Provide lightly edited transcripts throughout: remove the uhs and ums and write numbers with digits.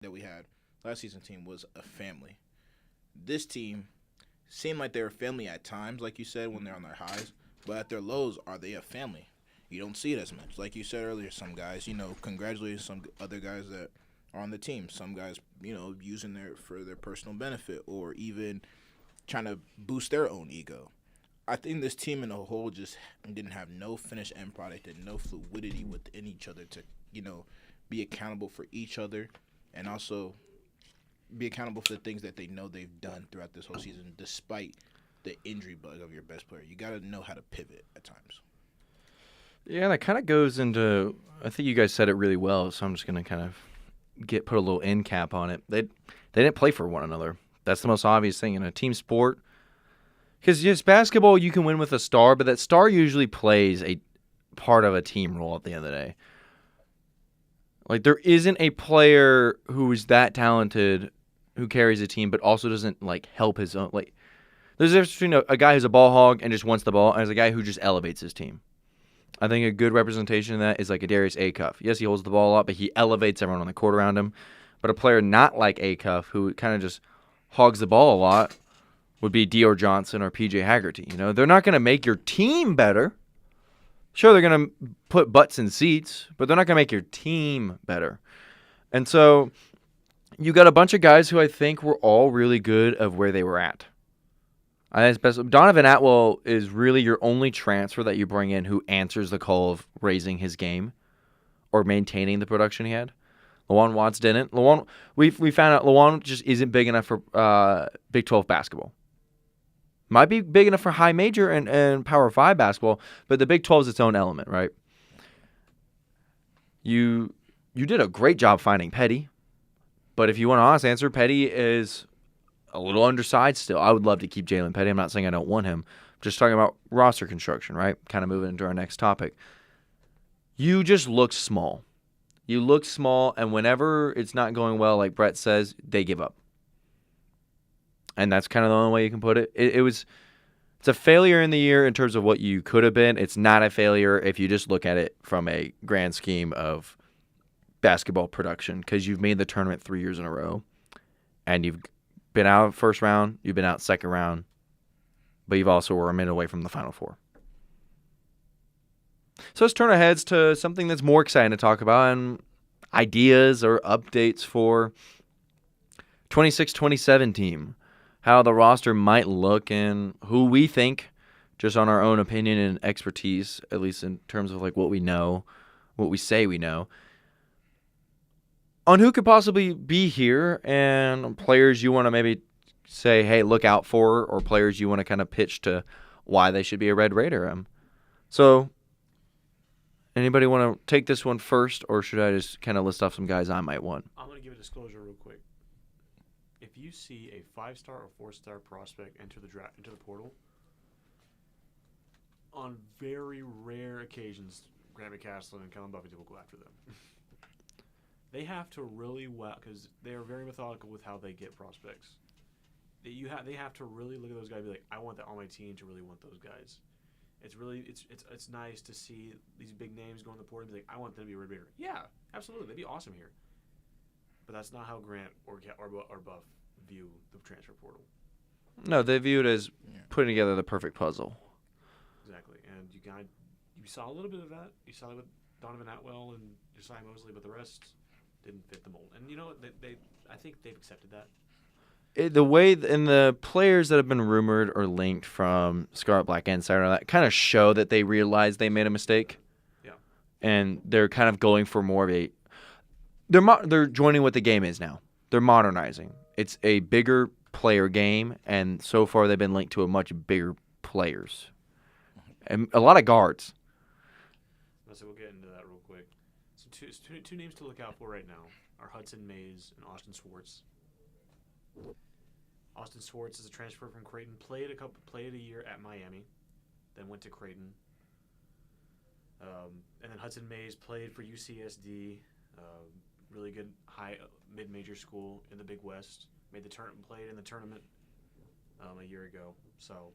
that we had, last season team, was a family. This team seemed like they're a family at times, like you said, when they're on their highs, but at their lows, are they a family? You don't see it as much. Like you said earlier, some guys, congratulating some other guys that are on the team. Some guys, using their for their personal benefit or even trying to boost their own ego. I think this team in a whole just didn't have no finished end product and no fluidity within each other to, be accountable for each other and also be accountable for the things that they know they've done throughout this whole season, despite the injury bug of your best player. You got to know how to pivot at times. Yeah, that kind of goes into. I think you guys said it really well, so I'm just gonna kind of put a little end cap on it. They didn't play for one another. That's the most obvious thing in a team sport. Because just basketball, you can win with a star, but that star usually plays a part of a team role at the end of the day. Like, there isn't a player who is that talented who carries a team but also doesn't, help his own. There's a difference between a guy who's a ball hog and just wants the ball and there's a guy who just elevates his team. I think a good representation of that is like a Darius Acuff. Yes, he holds the ball a lot, but he elevates everyone on the court around him. But a player not like Acuff, who kind of just hogs the ball a lot, would be Dior Johnson or PJ Haggerty. They're not going to make your team better. Sure, they're going to put butts in seats, but they're not going to make your team better. And so you got a bunch of guys who I think were all really good of where they were at. I think it's best. Donovan Atwell is really your only transfer that you bring in who answers the call of raising his game or maintaining the production he had. Lawan Watts didn't. We found out Lawan just isn't big enough for Big 12 basketball. Might be big enough for high major and Power 5 basketball, but the Big 12 is its own element, right? You did a great job finding Petty, but if you want an honest answer, Petty is a little undersized still. I would love to keep Jalen Petty. I'm not saying I don't want him. I'm just talking about roster construction, right? Kind of moving into our next topic. You just look small. You look small, and whenever it's not going well, like Brett says, they give up. And that's kind of the only way you can put it. It's a failure in the year in terms of what you could have been. It's not a failure if you just look at it from a grand scheme of basketball production because you've made the tournament 3 years in a row, and you've been out first round, you've been out second round, but you've also were a minute away from the Final Four. So let's turn our heads to something that's more exciting to talk about and ideas or updates for 26-27 team. How the roster might look and who we think, just on our own opinion and expertise, at least in terms of what we know, what we say we know, on who could possibly be here and players you want to maybe say, hey, look out for, or players you want to kind of pitch to why they should be a Red Raider. So anybody want to take this one first, or should I just kind of list off some guys I might want? I'm going to give a disclosure real quick. If you see a 5-star or 4-star prospect enter the portal, on very rare occasions, Grant McCaslin and Kellen Buffington will go after them. They have to really because they are very methodical with how they get prospects. They have to really look at those guys and be like, I want that on my team to really want those guys. It's nice to see these big names go in the portal and be like, I want them to be a Red Raider. Yeah, absolutely, they'd be awesome here. But that's not how Grant or Buff view the transfer portal. No, they view it as putting together the perfect puzzle. Exactly, and you saw a little bit of that. You saw it with Donovan Atwell and Josiah Mosley, but the rest didn't fit the mold. And I think they've accepted that. The way and the players that have been rumored or linked from Scarlet Black Insider that kind of show that they realize they made a mistake. Yeah, and they're kind of going for more of a. They're joining what the game is now. They're modernizing. It's a bigger player game, and so far they've been linked to a much bigger players, and a lot of guards. So we'll get into that real quick. So two names to look out for right now are Hudson Mays and Austin Swartz. Austin Swartz is a transfer from Creighton. Played a year at Miami, then went to Creighton. And then Hudson Mays played for UCSD, really good high mid-major school in the Big West. Played in the tournament a year ago. So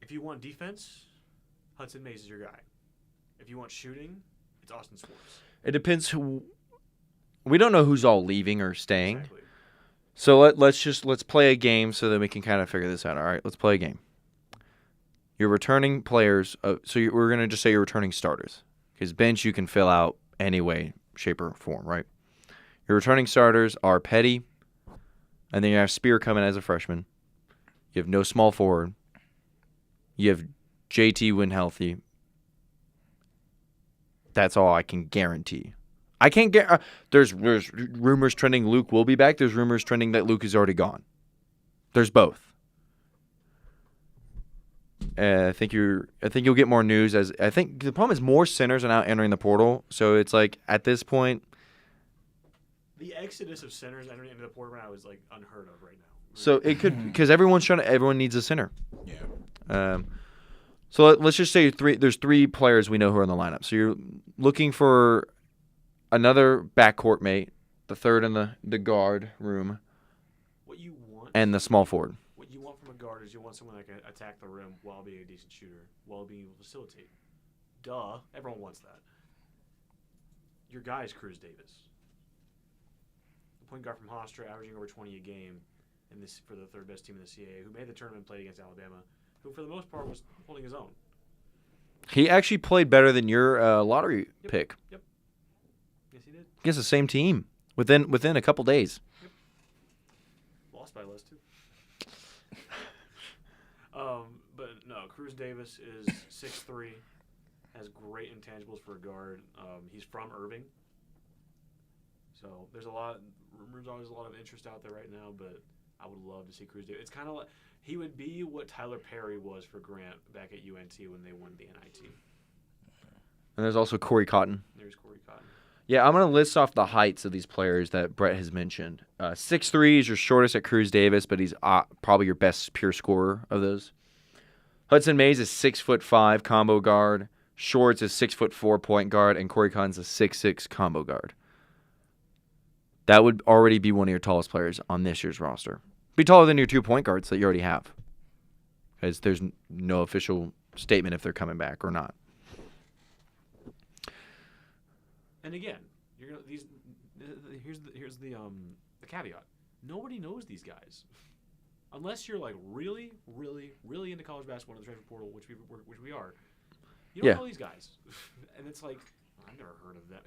if you want defense, Hudson Mays is your guy. If you want shooting, it's Austin Swartz. It depends we don't know who's all leaving or staying. Exactly. So let's play a game so that we can kind of figure this out. All right, let's play a game. You're returning players. We're gonna just say you're returning starters, because bench you can fill out any way, shape, or form, right? Your returning starters are Petty, and then you have Spear coming as a freshman. You have no small forward. You have JT when healthy. That's all I can guarantee. I can't get. There's rumors trending Luke will be back. There's rumors trending that Luke is already gone. There's both. I think you'll get more news as I think the problem is more centers are now entering the portal. So it's like at this point, The exodus of centers entering into the portal right now is like unheard of right now. so it could because everyone needs a center. Yeah. So let's just say there's 3 players we know who are in the lineup. So you're looking for another backcourt mate, the third in the guard room, What you want and the small forward. What you want from a guard is you want someone that can attack the rim while being a decent shooter, while being able to facilitate. Duh, everyone wants that. Your guy is Cruz Davis, the point guard from Hofstra, averaging over 20 a game, and this for the third best team in the CAA, who made the tournament and played against Alabama, who for the most part was holding his own. He actually played better than your lottery pick Yes, he did. against the same team within a couple days. Lost by less too. But no, Cruz Davis is 6'3", has great intangibles for a guard. He's from Irving, so there's rumors, always a lot of interest out there right now. But I would love to see Cruz Davis. It's kind of like he would be what Tyler Perry was for Grant back at UNT when they won the NIT. And there's also Corey Cotton. There's Corey Cotton. Yeah, I'm going to list off the heights of these players that Brett has mentioned. 6'3" is your shortest at Cruz Davis, but he's probably your best pure scorer of those. Hudson Mays is 6'5" combo guard. Shorts is 6'4" point guard, and Corey Cotton's a 6'6" combo guard. That would already be one of your tallest players on this year's roster. Be taller than your 2 point guards that you already have, because there's no official statement if they're coming back or not. And again, you're gonna here's the caveat. Nobody knows these guys, unless you're like really, really, really into college basketball in the transfer portal, which we are. You don't know these guys, and it's like I've never heard of them.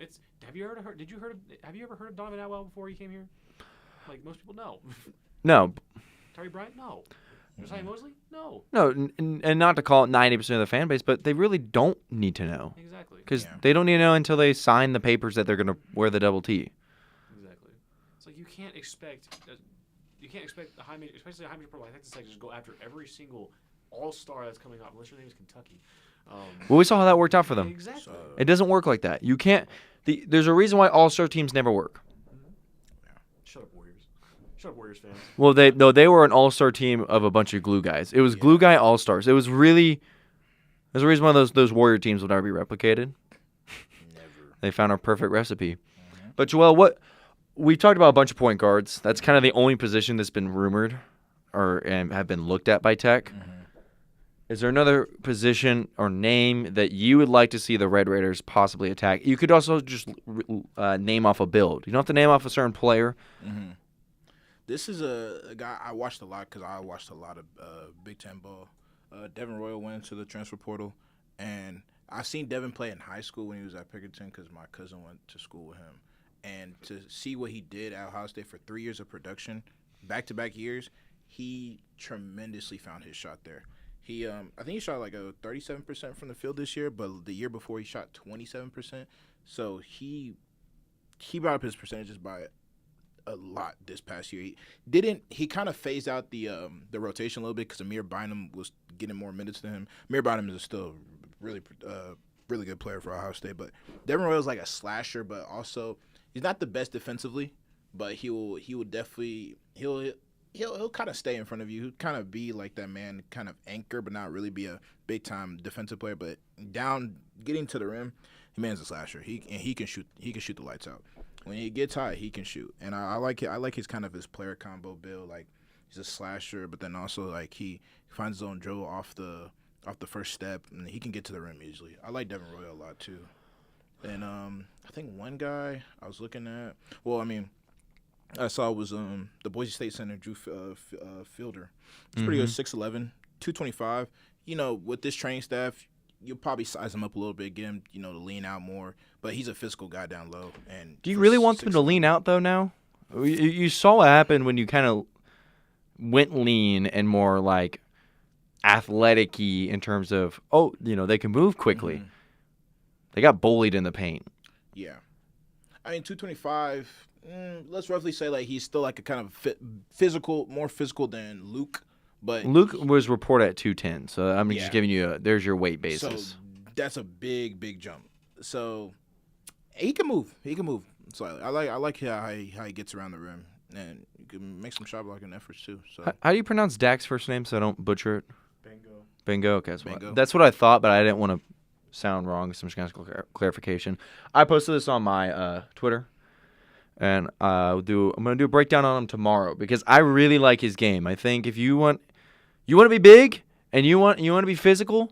Have you ever heard of Donovan Atwell before he came here? Like most people know. No. Terry Bryant, no. Josiah Mosley, no. No, and not to call it 90% of the fan base, but they really don't need to know. Exactly. Because they don't need to know until they sign the papers that they're going to wear the double T. Exactly. It's like you can't expect the high major, especially a high major pro like Texas Tech, just go after every single all-star that's coming up, unless your name is Kentucky. Well, we saw how that worked out for them. Exactly. It doesn't work like that. You can't. There's a reason why all-star teams never work. Shut up, Warriors. Shut up, Warriors fans. Well, they were an all-star team of a bunch of glue guys. It was glue guy all-stars. It was really. There's a reason why those Warrior teams will never be replicated. Never. They found our perfect recipe. But Joel, we talked about a bunch of point guards. That's kind of the only position that's been rumored and have been looked at by Tech. Is there another position or name that you would like to see the Red Raiders possibly attack? You could also just name off a build. You don't have to name off a certain player. Mm-hmm. This is a guy I watched a lot because I watched a lot of Big Ten ball. Devin Royal went into the transfer portal, and I've seen Devin play in high school when he was at Pickerton because my cousin went to school with him. And to see what he did at Ohio State for 3 years of production, back-to-back years, he tremendously found his shot there. I think he shot like a 37% from the field this year, but the year before he shot 27%. So he brought up his percentages by a lot this past year. He kind of phased out the rotation a little bit because Amir Bynum was getting more minutes than him. Amir Bynum is still really good player for Ohio State, but Devin Royal is like a slasher, but also he's not the best defensively, but he'll kind of stay in front of you. He'll kind of be like that man, kind of anchor, but not really be a big-time defensive player. But getting to the rim, the man's a slasher. He can shoot. He can shoot the lights out. When he gets high, he can shoot. And I like it. I like his kind of his player combo build. Like he's a slasher, but then also like he finds his own dribble off the first step, and he can get to the rim easily. I like Devin Royal a lot too. And I think one guy I was looking at. Well, I mean, I saw was the Boise State center Drew Fielder. It's pretty good, 6'11", 225. You know, with this training staff, you'll probably size him up a little bit, get him, to lean out more. But he's a physical guy down low. And Do you for really want them to 6'11" lean out though? Now, you saw what happened when you kind of went lean and more like athletic-y in terms of they can move quickly. Mhm. They got bullied in the paint. Yeah. I mean, 225, let's roughly say like he's still like a kind of more physical than Luke. But Luke was reported at 210, so I'm Yeah. just giving you there's your weight so basis. that's a big jump. So he can move. He can move slightly. I like how he gets around the rim and you can make some shot blocking efforts too. So How do you pronounce Dak's first name so I don't butcher it? Bingo. Bingo. Okay, Bingo. that's what I thought, but I didn't want to sound wrong, so I'm just gonna ask clarification. I posted this on my Twitter, and I'm gonna do a breakdown on him tomorrow because I really like his game. I think if you want to be big and you want to be physical,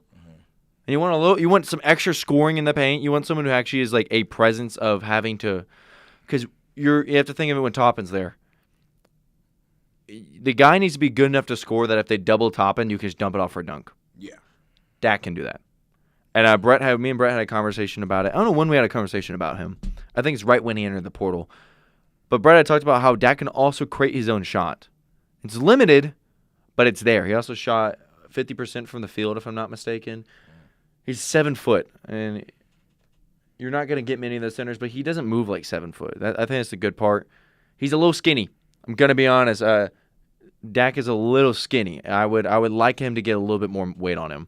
and you want some extra scoring in the paint. You want someone who actually is like a presence of having to, because you have to think of it when Toppin's there. The guy needs to be good enough to score that if they double Toppin, you can just dump it off for a dunk. yeah. Dak can do that. And me and Brett had a conversation about it. I don't know when we had a conversation about him. I think it's right when he entered the portal. But Brett had talked about how Dak can also create his own shot. It's limited, but it's there. He also shot 50% from the field, if I'm not mistaken. He's 7 foot, and you're not going to get many of those centers, but he doesn't move like 7 foot. I think that's the good part. He's a little skinny. I'm going to be honest. Dak is a little skinny. I would like him to get a little bit more weight on him.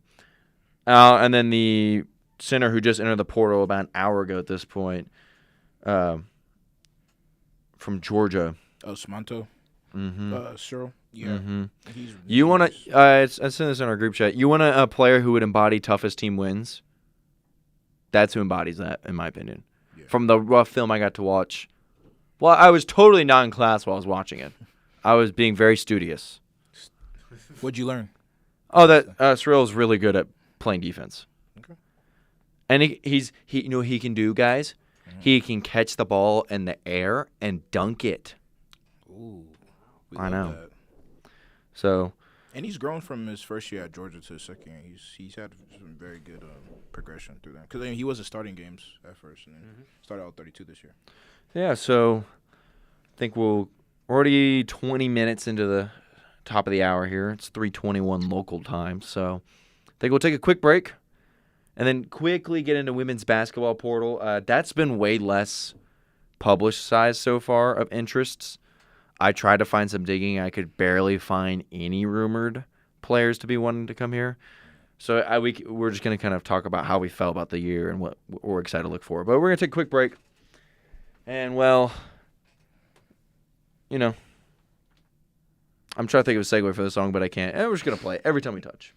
And then the center who just entered the portal about an hour ago at this point, from Georgia. Oh, Samanto. Mm-hmm. Cyril. Yeah. Mm-hmm. He's You want nice. to? I sent this in our group chat. You want a player who would embody toughest team wins? That's who embodies that, in my opinion. Yeah. From the rough film I got to watch, well, I was totally not in class while I was watching it. I was being very studious. What'd you learn? Oh, that Cyril is really good at playing defense. Okay. And he you know what he can do, guys? He can catch the ball in the air and dunk it. Ooh. We I love know. that. So, And he's grown from his first year at Georgia to his second year. He's had some very good progression through that. Because he wasn't starting games at first, and then started out 32 this year. yeah, so I think we're already 20 minutes into the top of the hour here. It's 3:21 local time. So I think we'll take a quick break and then quickly get into women's basketball portal. That's been way less publicized so far of interests. I tried to find some digging. I could barely find any rumored players to be wanting to come here. So we're just going to kind of talk about how we felt about the year and what we're excited to look for. But we're going to take a quick break. And, well, I'm trying to think of a segue for the song, but I can't. And we're just going to play it every time we touch.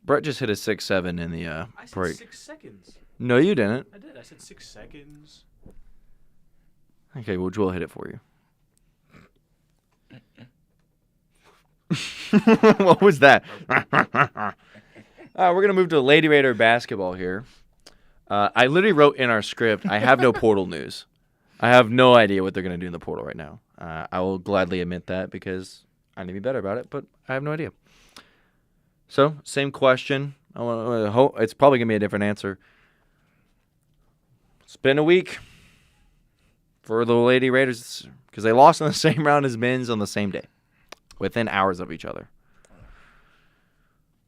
Brett just hit a 6-7 in the I said break. 6 seconds. No, you didn't. I did. I said 6 seconds. Okay, well, Joel hit it for you. What was that? We're going to move to Lady Raider basketball here. I literally wrote in our script, I have no portal news. I have no idea what they're going to do in the portal right now. I will gladly admit that because I need to be better about it, but I have no idea. So, same question. It's probably going to be a different answer. It's been a week for the Lady Raiders because they lost in the same round as men's on the same day, within hours of each other.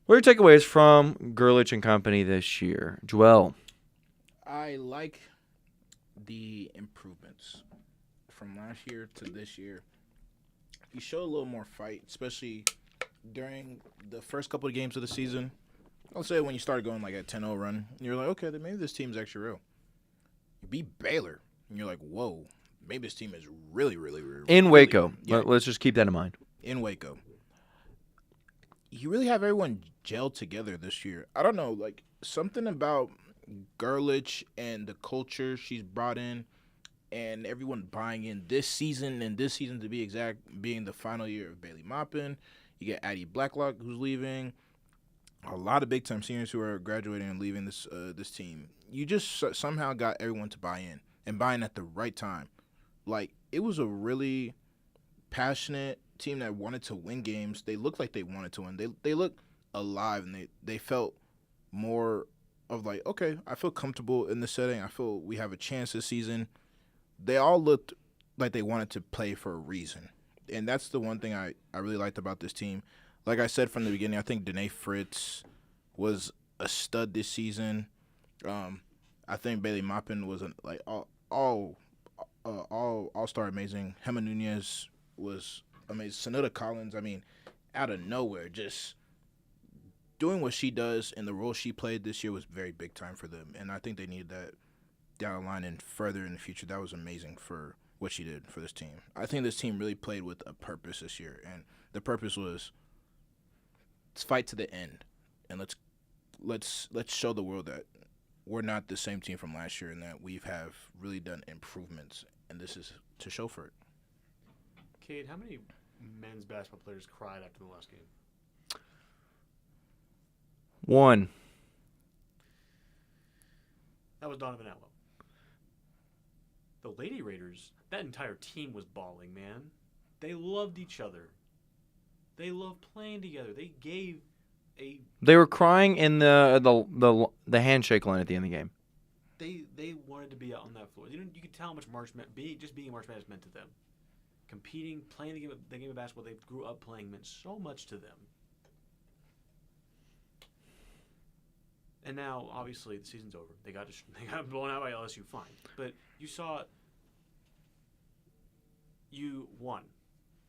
What are your takeaways from Gerlich and company this year? Joel. I like the improvements from last year to this year. You show a little more fight, especially during the first couple of games of the season. I'll say when you started going like a 10-0 run, you're like, okay, then maybe this team's actually real. You beat Baylor, and you're like, whoa, maybe this team is really, really, really In Waco. Yeah, Let's just keep that in mind. in Waco. You really have everyone gelled together this year. I don't know, like something about Gerlich and the culture she's brought in and everyone buying in this season, and this season to be exact, being the final year of Bailey Maupin. You get Addie Blacklock who's leaving. A lot of big-time seniors who are graduating and leaving this team. You just somehow got everyone to buy in and buy in at the right time. Like, it was a really passionate team that wanted to win games. They looked like they wanted to win. They looked alive, and they felt more of like, okay, I feel comfortable in this setting. I feel we have a chance this season. They all looked like they wanted to play for a reason. And that's the one thing I really liked about this team. Like I said from the beginning, I think Danae Fritz was a stud this season. I think Bailey Maupin was all-star amazing. Hema Nunez was amazing. Sonoda Collins, I mean, out of nowhere, just doing what she does and the role she played this year was very big time for them. And I think they needed that down the line and further in the future. That was amazing for what she did for this team. I think this team really played with a purpose this year, and the purpose was let's fight to the end, and let's show the world that we're not the same team from last year and that we have really done improvements, and this is to show for it. Cade, how many men's basketball players cried after the last game? 1. That was Donovan Atwell. The Lady Raiders, that entire team was balling, man. They loved each other. They loved playing together. They gave a. They were crying in the handshake line at the end of the game. They wanted to be out on that floor. You could tell how much just being March Madness meant to them. Competing, playing the game of basketball they grew up playing meant so much to them. And now, obviously, the season's over. They got blown out by LSU, fine. But you saw, you won.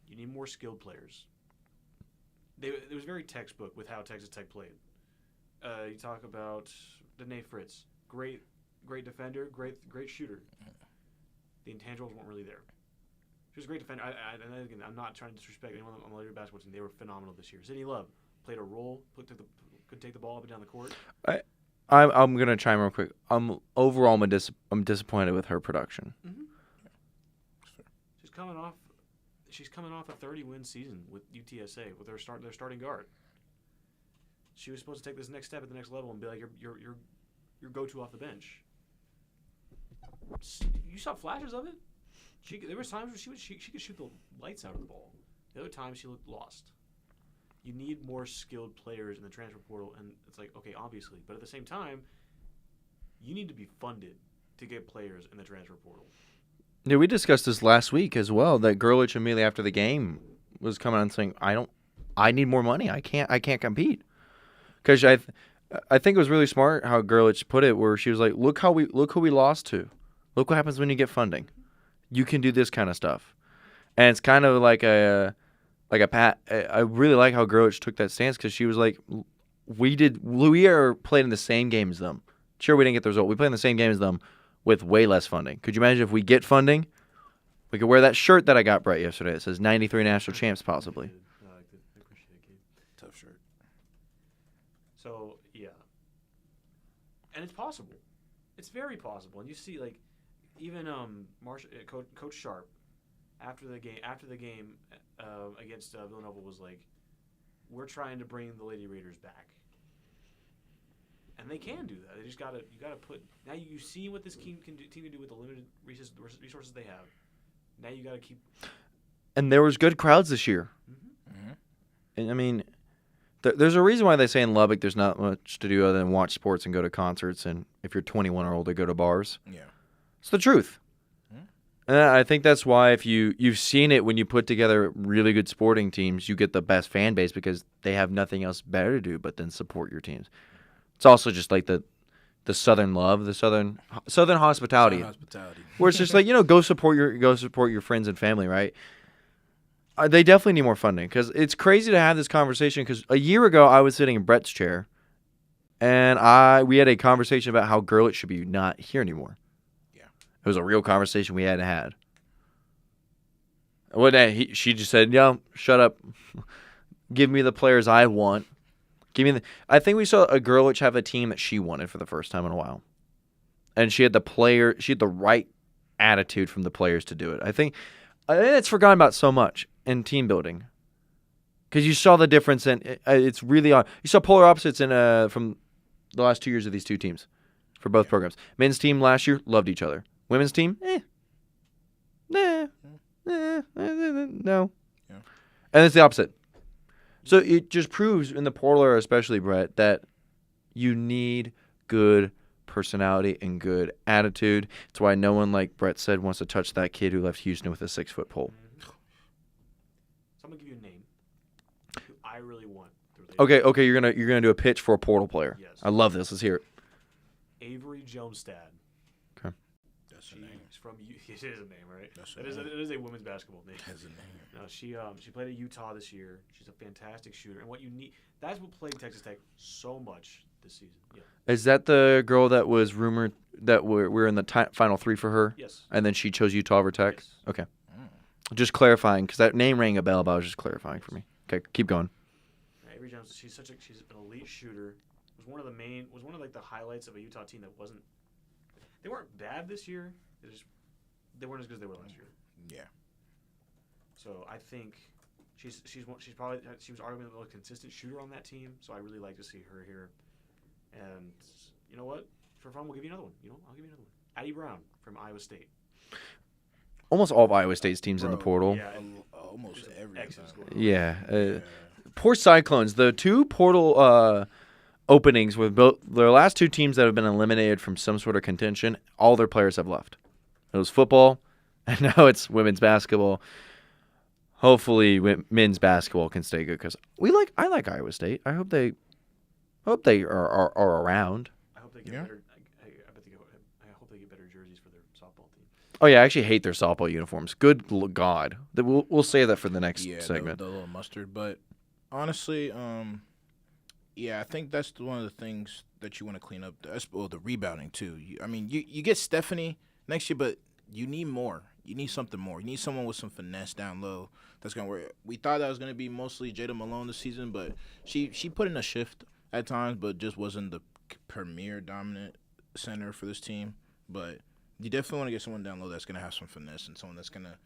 You need more skilled players. It was very textbook with how Texas Tech played. You talk about Danae Fritz, great defender, great shooter. The intangibles weren't really there. She was a great defender. And again, I'm not trying to disrespect anyone on the Lady basketball team. They were phenomenal this year. Sydney Love played a role, could take the ball up and down the court. I'm gonna chime in real quick. Overall, I'm disappointed with her production. Mm-hmm. She's coming off a 30-win season with UTSA with their starting guard. She was supposed to take this next step at the next level and be like your go-to off the bench. You saw flashes of it. There was times where she could shoot the lights out of the ball. The other times she looked lost. You need more skilled players in the transfer portal, and it's like, okay, obviously, but at the same time, you need to be funded to get players in the transfer portal. Yeah, we discussed this last week as well. That Gerlich immediately after the game was coming out and saying, I need more money. I can't compete." Because I think it was really smart how Gerlich put it, where she was like, look who we lost to. Look what happens when you get funding. You can do this kind of stuff, and it's kind of like a pat. I really like how Gerlich took that stance because she was like, we are playing in the same game as them. Sure, we didn't get the result. We play in the same game as them with way less funding. Could you imagine if we get funding, we could wear that shirt that I got Brett yesterday. It says 93 national champs possibly. I appreciate it, Gabe. Tough shirt. So yeah, and it's possible. It's very possible, and you see like even Coach Sharp after the game against Villanova was like, we're trying to bring the Lady Raiders back, and they can do that. They just gotta put now. You see what this team can do with the limited resources they have. Now you gotta keep. And there was good crowds this year. Mm-hmm. And I mean, there's a reason why they say in Lubbock there's not much to do other than watch sports and go to concerts, and if you're 21 or older, go to bars. Yeah. It's the truth. Hmm. And I think that's why if you've seen it when you put together really good sporting teams, you get the best fan base because they have nothing else better to do but then support your teams. It's also just like the Southern love, the Southern hospitality, where it's just like, go support your friends and family, right? They definitely need more funding because it's crazy to have this conversation. Because a year ago, I was sitting in Brett's chair, and we had a conversation about how Gurlitt should be not here anymore. Yeah, it was a real conversation we hadn't had. One day, she just said, "Yo, shut up. Give me the players I want. Give me the." I think we saw a Gurlitt have a team that she wanted for the first time in a while, and she had the right attitude from the players to do it. I think it's forgotten about so much in team building, because you saw the difference, and it's really on. You saw polar opposites from the last 2 years of these two teams for both programs. Men's team last year loved each other. Women's team, no. Yeah. And it's the opposite. So it just proves in the portal era, especially, Brett, that you need good personality and good attitude. It's why no one, like Brett said, wants to touch that kid who left Houston with a 6-foot pole. So I'm gonna give you a name who I really want. Okay, you're gonna do a pitch for a portal player. Yes. I love this. Let's hear it. Avery Jomstad. Okay. That's a name. She's from it is a name, right? It It is a women's basketball name. That's a name. No, she played at Utah this year. She's a fantastic shooter, and what you need, that's what played Texas Tech so much this season. Yeah. Is that the girl that was rumored that we're in the final 3 for her? Yes. And then she chose Utah over Tech? Yes. Okay. Just clarifying, because that name rang a bell, but I was just clarifying for me. Okay, keep going. Avery Jones, she's an elite shooter. Was one of the highlights of a Utah team that wasn't. They weren't bad this year. They weren't as good as they were last year. Yeah. So I think she was arguably the most consistent shooter on that team. So I really like to see her here. And you know what? For fun, we'll give you another one. I'll give you another one. Addie Brown from Iowa State. Almost all of Iowa State's teams in the portal. Yeah, almost every time. Yeah. Poor Cyclones. The two portal openings with both their last two teams that have been eliminated from some sort of contention, all their players have left. It was football, and now it's women's basketball. Hopefully, men's basketball can stay good because I like Iowa State. I hope they are around. I hope they get better. I hope they get better jerseys for their softball team. Oh yeah, I actually hate their softball uniforms. Good God, we'll save that for the next segment. The little mustard. But honestly, I think that's one of the things that you want to clean up. The rebounding too. You get Stephanie next year, but you need more. You need something more. You need someone with some finesse down low that's gonna work. We thought that was gonna be mostly Jada Malone this season, but she put in a shift at times, but just wasn't the premier dominant center for this team. But you definitely want to get someone down low that's going to have some finesse and someone that's going to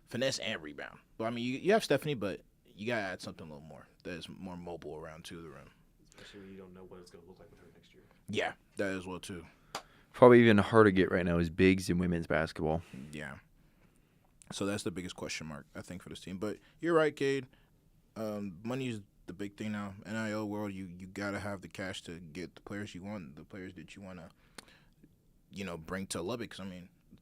finesse and rebound. But, you have Stephanie, but you got to add something a little more that is more mobile around to the rim. Especially when you don't know what it's going to look like with her next year. Yeah, that as well, too. Probably even harder to get right now is bigs in women's basketball. Yeah. So that's the biggest question mark, I think, for this team. But you're right, Cade. Money is the big thing now. NIL world, you got to have the cash to get the players you want, the players that you want to, bring to Lubbock. 'Cause,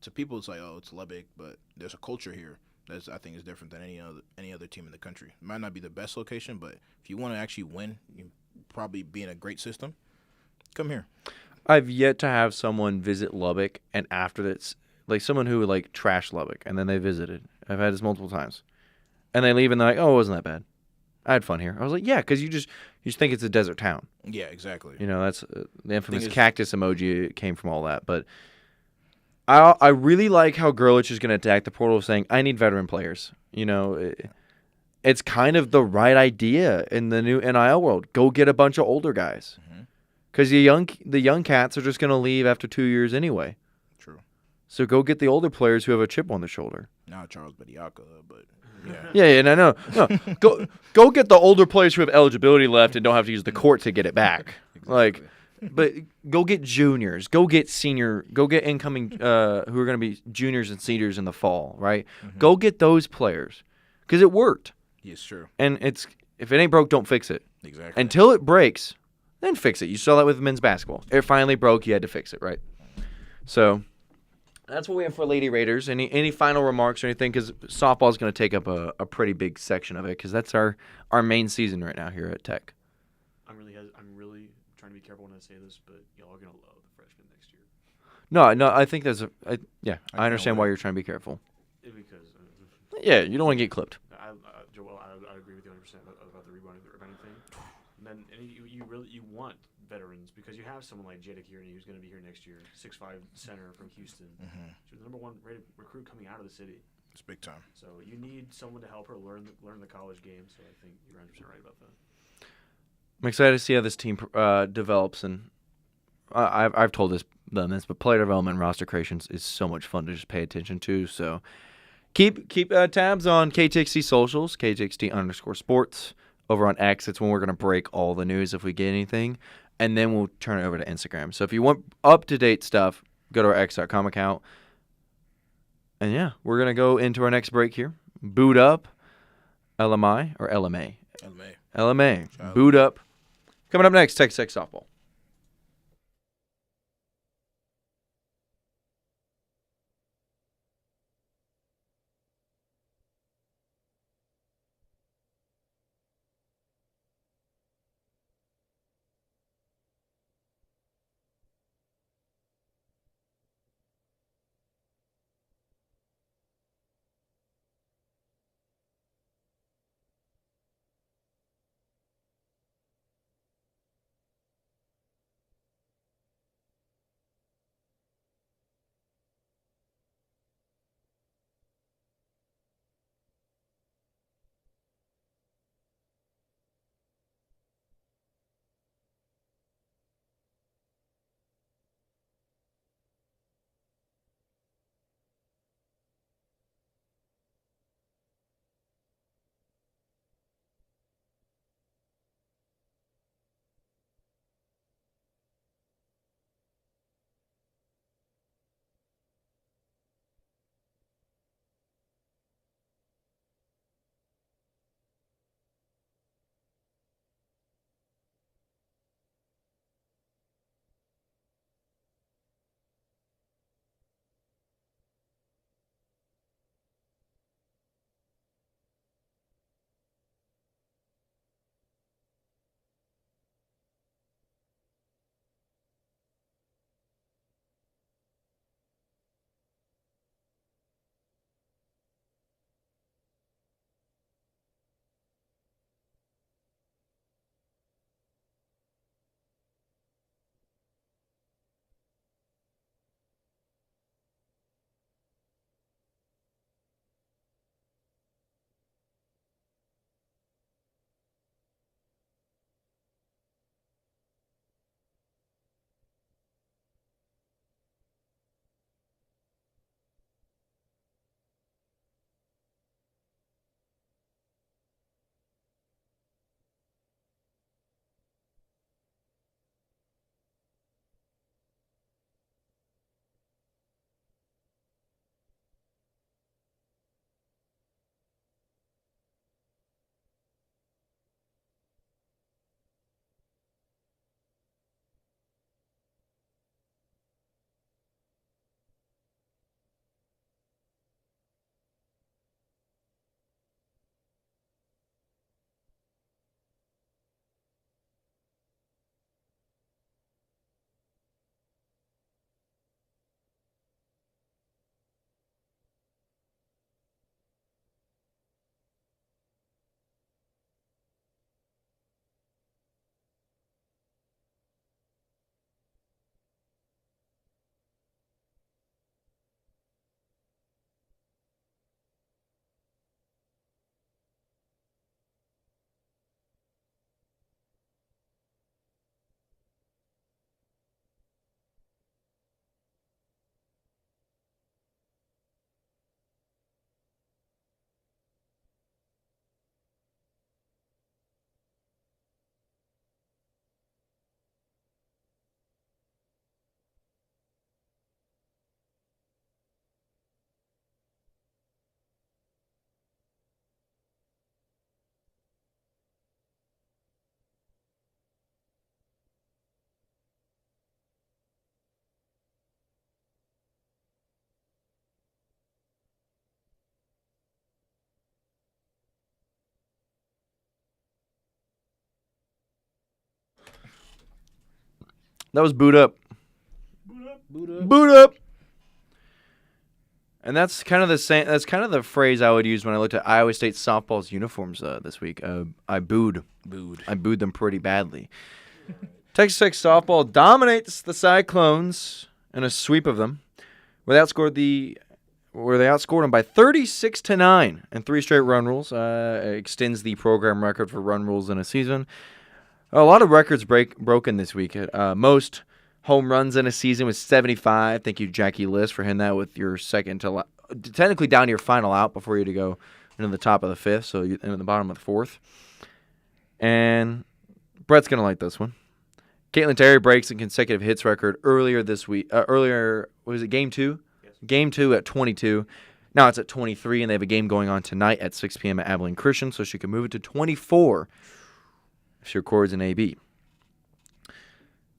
to people it's like, oh, it's Lubbock, but there's a culture here that I think is different than any other team in the country. It might not be the best location, but if you want to actually win, you probably be in a great system, come here. I've yet to have someone visit Lubbock, and after that, like someone who trashed Lubbock, and then they visited. I've had this multiple times. And they leave, and they're like, oh, it wasn't that bad. I had fun here. I was like, yeah, because you just think it's a desert town. Yeah, exactly. That's the infamous cactus emoji came from all that. But I really like how Gurlitt is going to attack the portal saying, I need veteran players. it's kind of the right idea in the new NIL world. Go get a bunch of older guys. Mhm. Because the young cats are just going to leave after 2 years anyway. True. So go get the older players who have a chip on their shoulder. Not Charles Bediako, but yeah. Yeah, no. Go get the older players who have eligibility left and don't have to use the court to get it back. Like, but go get juniors. Go get senior. Go get incoming who are going to be juniors and seniors in the fall, right? Mhm. Go get those players because it worked. Yes, true. And if it ain't broke, don't fix it. Exactly. Until it breaks, then fix it. You saw that with men's basketball. It finally broke. You had to fix it, right? So that's what we have for Lady Raiders. Any final remarks or anything? Because softball is going to take up a pretty big section of it because that's our main season right now here at Tech. I'm really trying to be careful when I say this, but y'all are gonna love the freshmen next year. No, I think there's I can't understand why wait. you're trying to be careful. Because Yeah, you don't want to get clipped. Joel, I agree with you 100% about the rebounding thing. And then you want veterans because you have someone like Jada Kearney who's going to be here next year, 6'5" center from Houston. Mhm. She's the number one rated recruit coming out of the city. It's big time. So you need someone to help her learn the college game. So I think you're 100% right about that. I'm excited to see how this team develops, and I've told them this, but player development and roster creations is so much fun to just pay attention to. So keep tabs on KTXT socials, KTXT_sports over on X. It's when we're gonna break all the news if we get anything, and then we'll turn it over to Instagram. So if you want up to date stuff, go to our X.com account. And yeah, we're gonna go into our next break here. Boot up, LMI or LMA. LMA. LMA. Child. Boot up. Coming up next, Tech softball. That was boot up. Boot up. Boot up. And that's kind of the same. That's kind of the phrase I would use when I looked at Iowa State softball's uniforms this week. I booed. I booed them pretty badly. Texas Tech softball dominates the Cyclones in a sweep of them, where they outscored them by 36-9 and 3 straight run rules. Extends the program record for run rules in a season. A lot of records broken this week. Most home runs in a season was 75. Thank you, Jackie List, for hitting that with your second to technically down to your final out before you had to go into the top of the fifth, so you're in the bottom of the fourth. And Brett's going to like this one. Caitlin Terry breaks a consecutive hits record earlier this week. Was it game 2? Yes. Game 2 at 22. Now it's at 23, and they have a game going on tonight at 6 p.m. at Abilene Christian, so she can move it to 24 if she records an AB.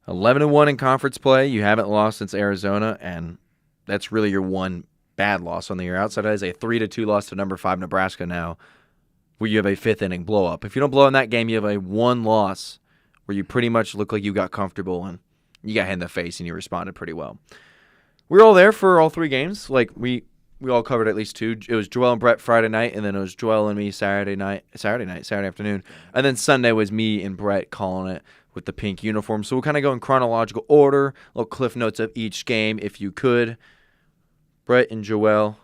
11-1 in conference play. You haven't lost since Arizona, and that's really your one bad loss on the year. Outside that is a 3-2 loss to number 5 Nebraska now, where you have a fifth-inning blow-up. If you don't blow in that game, you have a one loss where you pretty much look like you got comfortable and you got hit in the face and you responded pretty well. We were all there for all 3 games. Like, we all covered at least 2. It was Joel and Brett Friday night, and then it was Joel and me Saturday afternoon. And then Sunday was me and Brett calling it with the pink uniform. So we'll kind of go in chronological order, little cliff notes of each game if you could. Brett and Joel,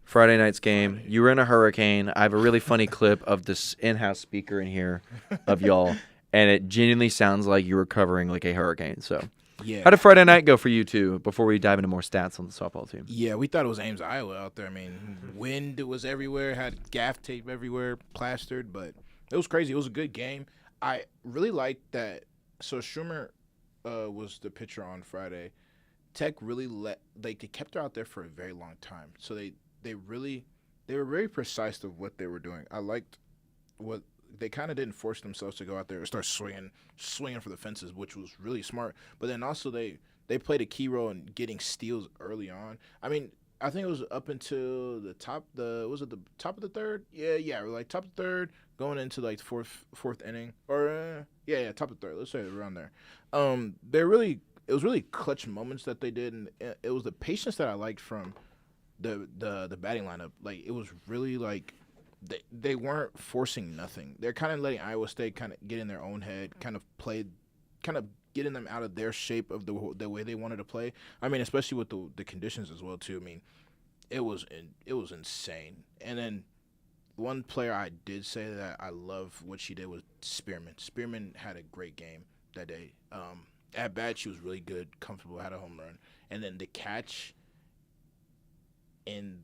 Friday night's game. You were in a hurricane. I have a really funny clip of this in-house speaker in here of y'all, and it genuinely sounds like you were covering like a hurricane. So, Yeah. how did Friday night go for you two before we dive into more stats on the softball team? Yeah, we thought it was Ames, Iowa out there. I mean, wind was everywhere, had gaff tape everywhere, plastered, but it was crazy. It was a good game. I really liked that. So Schumer was the pitcher on Friday. Tech really they kept her out there for a very long time. So they were very precise of what they were doing. I liked what they kind of didn't force themselves to go out there and start swinging for the fences, which was really smart. But then also they played a key role in getting steals early on. I mean, I think it was up until the top of the third? Yeah, like top of the third, going into like fourth inning, or top of the third. Let's say around there. It was really clutch moments that they did, and it was the patience that I liked from the batting lineup. Like, it was really like they weren't forcing nothing. They're kind of letting Iowa State kind of get in their own head, kind of getting them out of their shape of the way they wanted to play. I mean, especially with the conditions as well too. I mean, it was insane. And then one player I did say that I love what she did was Spearman. Spearman had a great game that day. At bat, she was really good, comfortable, had a home run. And then the catch in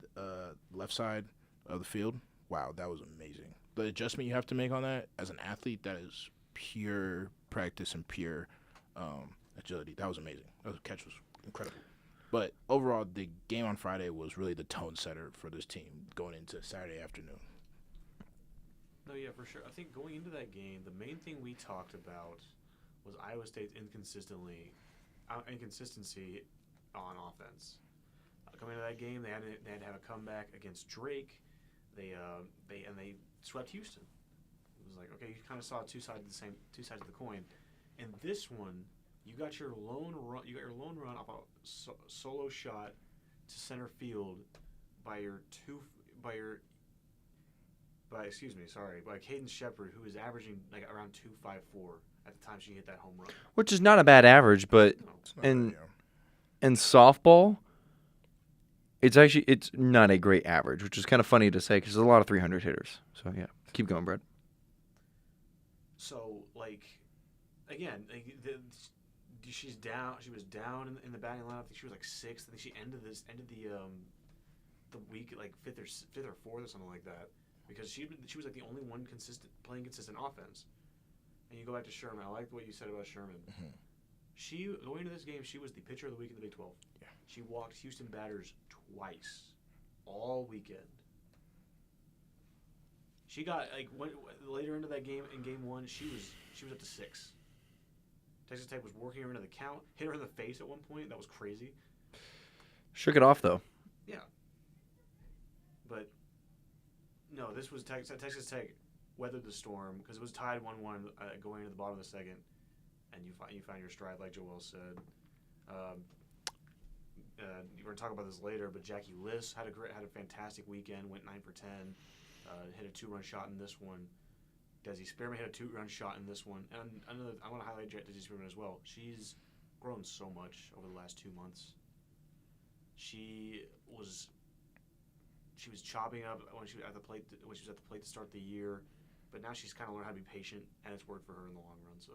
left side of the field, wow, that was amazing. The adjustment you have to make on that as an athlete, that is pure practice and pure agility. That was amazing. That catch was incredible. But overall, the game on Friday was really the tone setter for this team going into Saturday afternoon. No, yeah, for sure. I think going into that game, the main thing we talked about was Iowa State's inconsistency on offense. Coming into that game, they had to have a comeback against Drake. They swept Houston. It was like, okay, you kind of saw two sides of the coin. And this one, you got your lone run off a solo shot to center field by Caden Shepard, who is averaging like around 2.54 at the time she hit that home run. Which is not a bad average, but in softball, it's not a great average, which is kind of funny to say because there's a lot of 300 hitters. So yeah, keep going, Brett. So again, she's down. She was down in the batting lineup. I think she was like 6th. I think she ended the week like 5th or 4th or something like that, because she was like the only one playing consistent offense. And you go back to Sherman. I liked what you said about Sherman. Mm-hmm. Going into this game, she was the pitcher of the week in the Big 12. Yeah. She walked Houston batters twice all weekend. She got later into that game, in game 1, she was up to 6. Texas Tech was working her into the count, hit her in the face at one point. That was crazy. Shook it off though. Yeah. But no, this was Texas Tech weathered the storm because it was tied 1-1 going into the bottom of the second, and you find your stride, like Joel said. We're gonna talk about this later, but Jackie Liss had a fantastic weekend. Went 9 for 10, hit a 2-run shot in this one. Desi Spearman hit a 2-run shot in this one, and I want to highlight Desi Spearman as well. She's grown so much over the last 2 months. She was chopping up when she was at the plate to start the year, but now she's kind of learned how to be patient, and it's worked for her in the long run. So,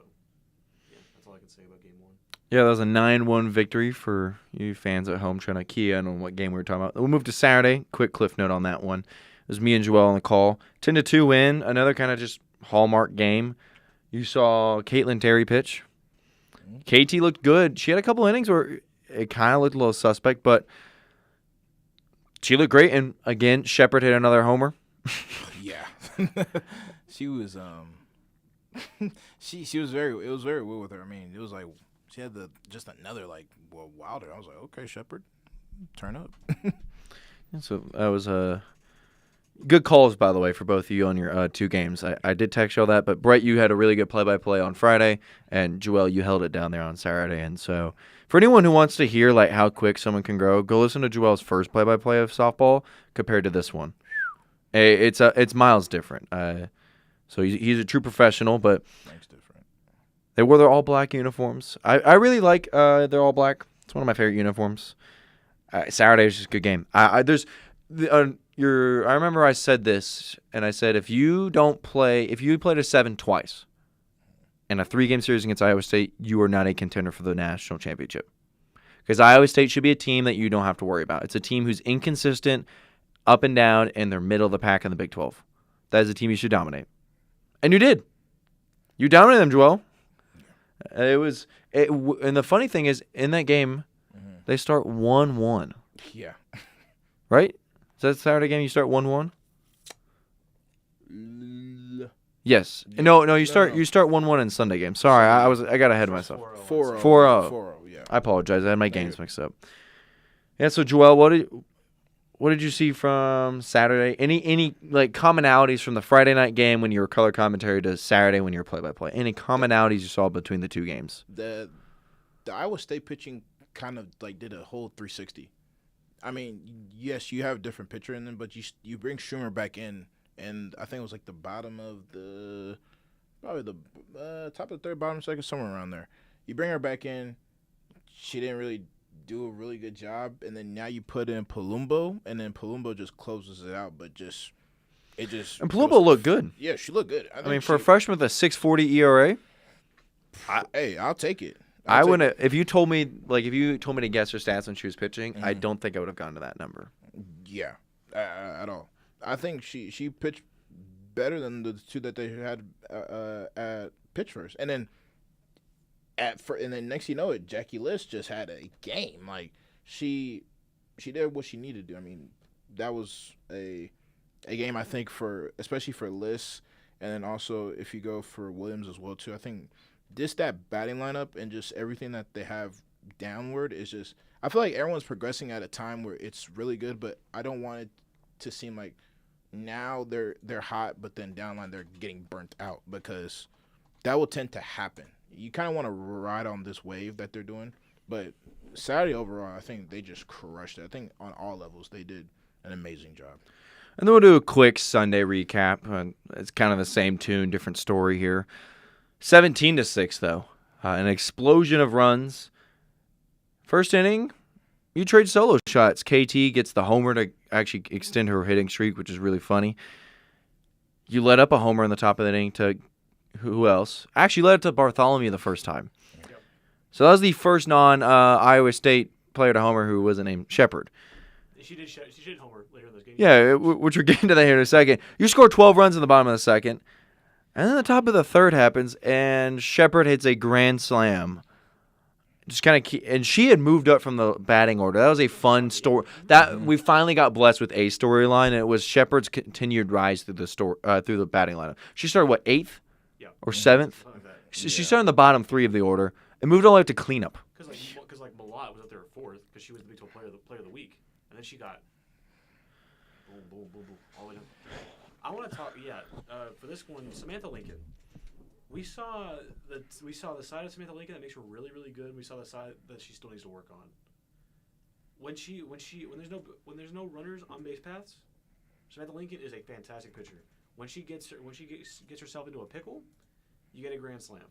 yeah, that's all I can say about Game 1. Yeah, that was a 9-1 victory for you fans at home trying to key in on what game we were talking about. We'll move to Saturday. Quick cliff note on that one. It was me and Joel on the call. 10-2 win. Another kind of just hallmark game. You saw Caitlin Terry pitch. KT looked good. She had a couple innings where it kind of looked a little suspect, but she looked great. And again, Shepard hit another homer. Yeah. She was she was very well with her. I mean, it was like she had just another wilder. I was like, okay, Shepard, turn up. So that was good calls, by the way, for both of you on your 2 games. I did text y'all that, but Brett, you had a really good play-by-play on Friday, and Joel, you held it down there on Saturday. And so for anyone who wants to hear how quick someone can grow, go listen to Joel's first play-by-play of softball compared to this one. It's miles different. So he's a true professional, but Thanks, different. they wore their all-black uniforms. I really like their all-black. It's one of my favorite uniforms. Saturday was just a good game. I remember I said this, and I said if you played a 7 twice in a 3-game series against Iowa State, you are not a contender for the national championship. Because Iowa State should be a team that you don't have to worry about. It's a team who's inconsistent, up and down, and they're middle of the pack in the Big 12. That is a team you should dominate. And you did. You dominated them, Joel. And the funny thing is, in that game, they start 1-1. Yeah. Right? Is that Saturday game you start 1-1? Yes. No, you start 1-1 in Sunday game. Sorry, I got ahead of myself. 4-0. 4-0. 4-0, yeah. I apologize. I had my games mixed up. Yeah, so Joel, what did you see from Saturday? Any commonalities from the Friday night game when you were color commentary to Saturday when you were play-by-play? Any commonalities you saw between the 2 games? The Iowa State pitching kind of did a whole 360. I mean, yes, you have a different pitcher in them, but you bring Schumer back in, and I think it was the bottom of probably the top of the 3rd, bottom 2nd, somewhere around there. You bring her back in, she didn't really do a really good job, and then now you put in Palumbo, and then Palumbo just closes it out, but And Palumbo looked good. Yeah, she looked good. I mean, for a freshman with a 6.40 ERA, I'll take it. I wouldn't. If you told me to guess her stats when she was pitching, I don't think I would have gone to that number. Yeah, at all. I think she pitched better than the 2 that they had at pitch first, and then next you know it, Jackie Liss just had a game. She did what she needed to do. I mean, that was a game I think especially for Liss, and then also if you go for Williams as well too. I think that batting lineup and just everything that they have downward is just. I feel like everyone's progressing at a time where it's really good, but I don't want it to seem like now they're hot, but then downline they're getting burnt out, because that will tend to happen. You kind of want to ride on this wave that they're doing, but Saturday overall, I think they just crushed it. I think on all levels they did an amazing job. And then we'll do a quick Sunday recap. It's kind of the same tune, different story here. 17-6 though, an explosion of runs. First inning, you trade solo shots. KT gets the homer to actually extend her hitting streak, which is really funny. You let up a homer in the top of the inning to who else? Actually, led it to Bartholomew the first time. Yep. So that was the first non-Iowa State player to homer who wasn't named Shepard. She did homer later in this game. Yeah, which we're getting to that here in a second. You score 12 runs in the bottom of the second, and then the top of the 3rd happens, and Shepard hits a grand slam. Just kind of, and she had moved up from the batting order. That was a fun story. That we finally got blessed with a storyline, and it was Shepard's continued rise through the batting lineup. She started 8th? Or 7th? She started in the bottom 3 of the order and moved all the way up to cleanup. Because Malott was up there at 4th because she was the Big 12 player of the week, and then she got boom, all the way down. I want to talk. For this one, Samantha Lincoln. We saw the side of Samantha Lincoln that makes her really, really good. We saw the side that she still needs to work on. When there's no runners on base paths, Samantha Lincoln is a fantastic pitcher. When she gets herself into a pickle, you get a grand slam.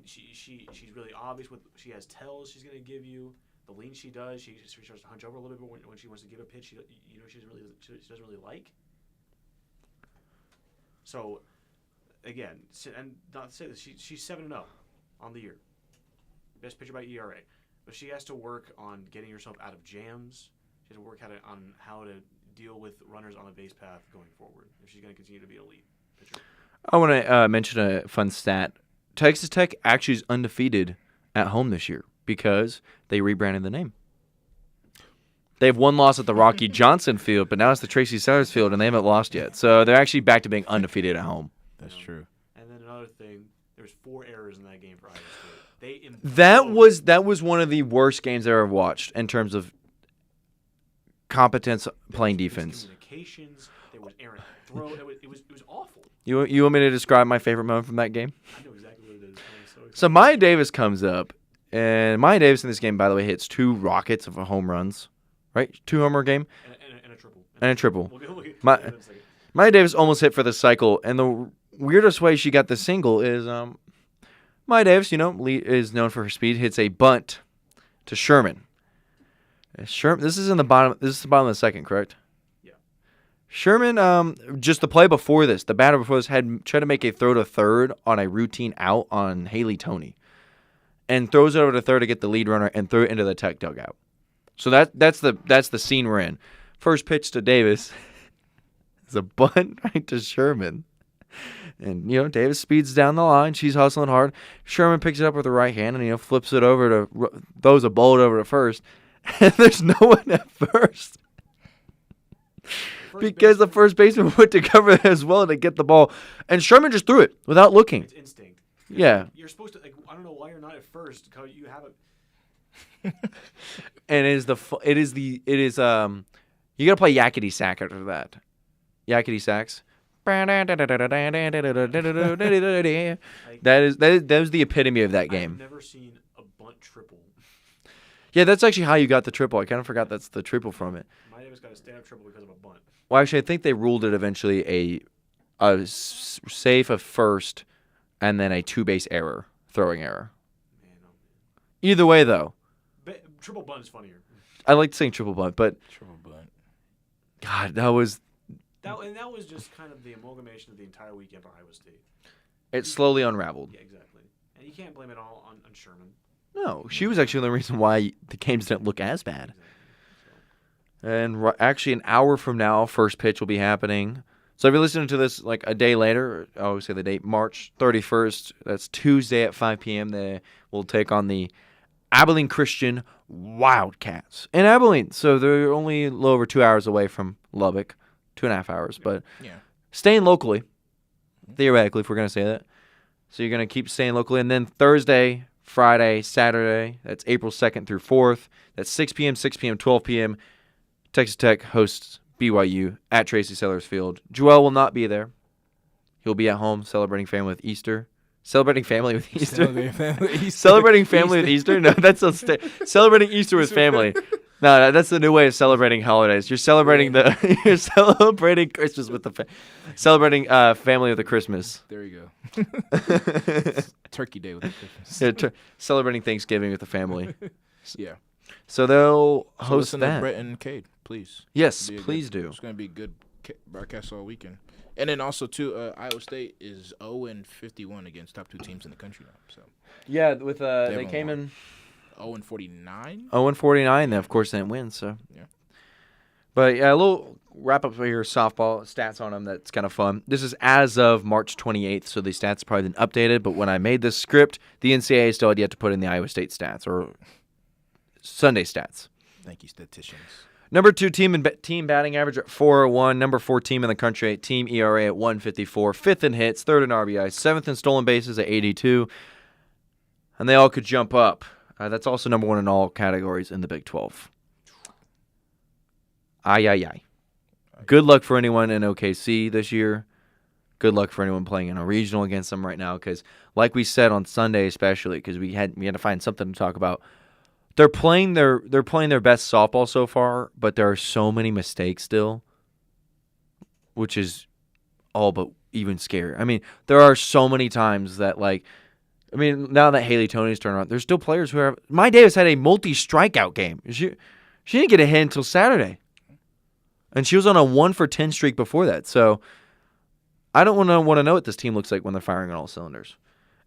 She's really obvious with she has tells she's gonna give you. The lean she does, she starts to hunch over a little bit when she wants to give a pitch. She doesn't really like. So, again, and not to say that she's 7-0 on the year, best pitcher by ERA, but she has to work on getting herself out of jams. She has to work on how to deal with runners on a base path going forward if she's going to continue to be an elite pitcher. I want to mention a fun stat. Texas Tech actually is undefeated at home this year because they rebranded the name. They have one loss at the Rocky Johnson Field, but now it's the Tracy Sellers Field, and they haven't lost yet. So they're actually back to being undefeated at home. That's true. And then another thing, there was 4 errors in that game for Iowa State. That was one of the worst games I ever watched in terms of competence playing defense. Communications, there was errant throw. It was awful. You want me to describe my favorite moment from that game? I know exactly what it is. So Maya Davis comes up, and Maya Davis in this game, by the way, hits 2 rockets of home runs, right? 2-homer game. And a triple. And a triple. We'll get to that in a second. Maya Davis almost hit for the cycle, and the weirdest way she got the single is Maya Davis, is known for her speed, hits a bunt to Sherman. This is the bottom of the second, correct? Yeah. Sherman, just the play before this, the batter before this had tried to make a throw to third on a routine out on Haley Toney, and throws it over to third to get the lead runner and threw it into the Tech dugout. So that's the scene we're in. First pitch to Davis is a bunt right to Sherman. And, Davis speeds down the line. She's hustling hard. Sherman picks it up with the right hand and, flips it over throws a bullet over to first. And there's no one at first. Because the first baseman went to cover it as well to get the ball. And Sherman just threw it without looking. It's instinct. Yeah. You're supposed to, I don't know why you're not at first. You have it. And you got to play Yakety Sack after that. Yakety Sacks. That was the epitome of that game. I've never seen a bunt triple. Yeah, that's actually how you got the triple. I kind of forgot that's the triple from it. My Davis got a stand-up triple because of a bunt. Well, actually, I think they ruled it eventually a safe of first and then a 2-base error, throwing error. Man, oh man. Either way, though. Triple bunt is funnier. I like saying triple bunt, but Triple bunt. God, that was just kind of the amalgamation of the entire weekend for Iowa State. it slowly unraveled. Yeah, exactly. And you can't blame it all on Sherman. No, she was actually the reason why the games didn't look as bad. Exactly. And actually, an hour from now, first pitch will be happening. So if you're listening to this like a day later, I always say the date, March 31st, that's Tuesday at 5 p.m., they will take on the Abilene Christian Wildcats in Abilene. So they're only a little over 2 hours away from Lubbock, 2.5 hours. But staying locally, theoretically, if we're going to say that. So you're going to keep staying locally. And then Thursday, Friday, Saturday, that's April 2nd through 4th. That's 6 p.m., 6 p.m., 12 p.m. Texas Tech hosts BYU at Tracy Sellers Field. Joel will not be there. He'll be at home celebrating family with Easter. Celebrating family with Easter? Celebrating family with Easter? No, that's celebrating Easter with family. No, that's the new way of celebrating holidays. You're celebrating you're celebrating Christmas with celebrating family with the Christmas. There you go. Turkey Day with the Christmas. Yeah, celebrating Thanksgiving with the family. Yeah. So they'll host listen that. to Brett and Cade, please. Yes, please do. It's going to be a good broadcast all weekend. And then also, too, Iowa State is 0-51 against top 2 teams in the country now. So yeah, with they came in 0-49. 0-49. They of course didn't win. So yeah. But yeah, a little wrap up here. Softball stats on them. That's kind of fun. This is as of March 28th, so the stats probably been updated. But when I made this script, the NCAA still had yet to put in the Iowa State stats or Sunday stats. Thank you, statisticians. Number 2 team batting average at 401. Number 4 team in the country, team ERA at 154. 5th in hits, 3rd in RBI, 7th in stolen bases at 82. And they all could jump up. That's also number 1 in all categories in the Big 12. Ay. Good luck for anyone in OKC this year. good luck for anyone playing in a regional against them right now. Because, like we said on Sunday, especially because we had to find something to talk about. They're playing their best softball so far, but there are so many mistakes still, which is all but even scary. I mean, there are so many times that now that Haley Tony's turned around, there's still players who have. My Davis had a multi-strikeout game. She didn't get a hit until Saturday. And she was on a 1-for-10 streak before that. So I don't want to know what this team looks like when they're firing on all cylinders.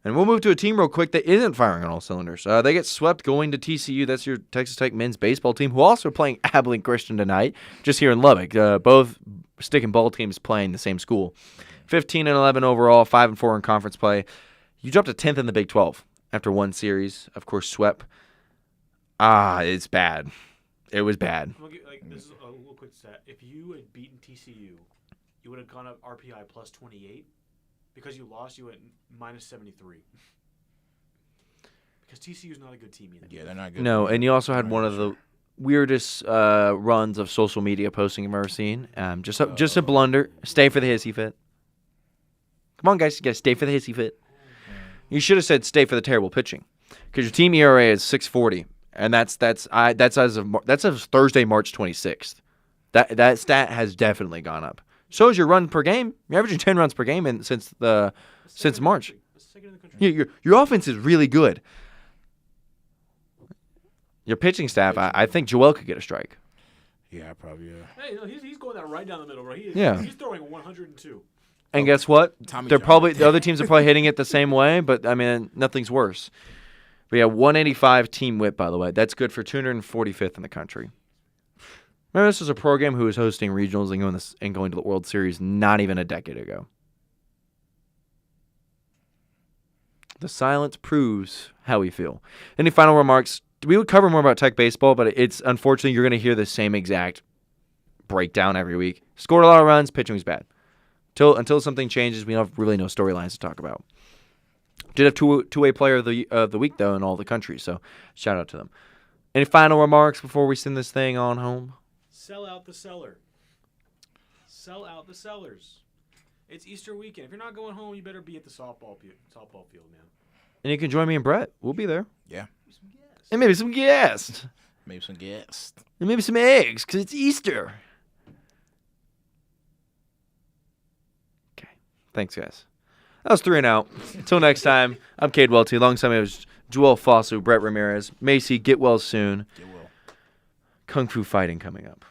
And we'll move to a team real quick that isn't firing on all cylinders. They get swept going to TCU. That's your Texas Tech men's baseball team, who also are playing Abilene Christian tonight, just here in Lubbock. Both stick and ball teams playing the same school. 15-11 overall, 5-4 in conference play. You dropped to 10th in the Big 12 after one series. Of course, swept. It's bad. It was bad. This is a little quick set. If you had beaten TCU, you would have gone up RPI plus 28. Because you lost, you went minus 73. Because TCU is not a good team either. Yeah, they're not good. No, and you also had one of the weirdest runs of social media posting I've ever seen. Just a blunder. Stay for the hissy fit. Come on, guys. You got to stay for the hissy fit. You should have said stay for the terrible pitching. Because your team ERA is 6.40. And that's as of Thursday, March 26th. That stat has definitely gone up. So is your run per game. You're averaging 10 runs per game since March. Your offense is really good. Your pitching staff, I think Joel could get a strike. Yeah, probably. Yeah. Hey, no, he's going that right down the middle, bro. He's throwing 102. And guess what? Tommy They're John. probably the other teams are probably hitting it the same way, but I mean nothing's worse. But yeah, 185 team whip, by the way. That's good for 245th in the country. Remember, this was a program who was hosting regionals and going to the World Series not even a decade ago. The silence proves how we feel. Any final remarks? We would cover more about Tech baseball, but it's unfortunately you're going to hear the same exact breakdown every week. Scored a lot of runs, pitching was bad. Until something changes, we don't have really no storylines to talk about. Did have two-way player of the week though in all the countries, so shout out to them. Any final remarks before we send this thing on home? Sell out the cellar. Sell out the sellers. It's Easter weekend. If you're not going home, you better be at the softball field, man. And you can join me and Brett. We'll be there. Yeah. And maybe some guests. Maybe some guests. And maybe some eggs, because it's Easter. Okay. Thanks, guys. That was 3 and Out. Until next time, I'm Cade Welty. Alongside me was Joel Fosu, Brett Ramirez. Macy, get well soon. Get well. Kung Fu fighting coming up.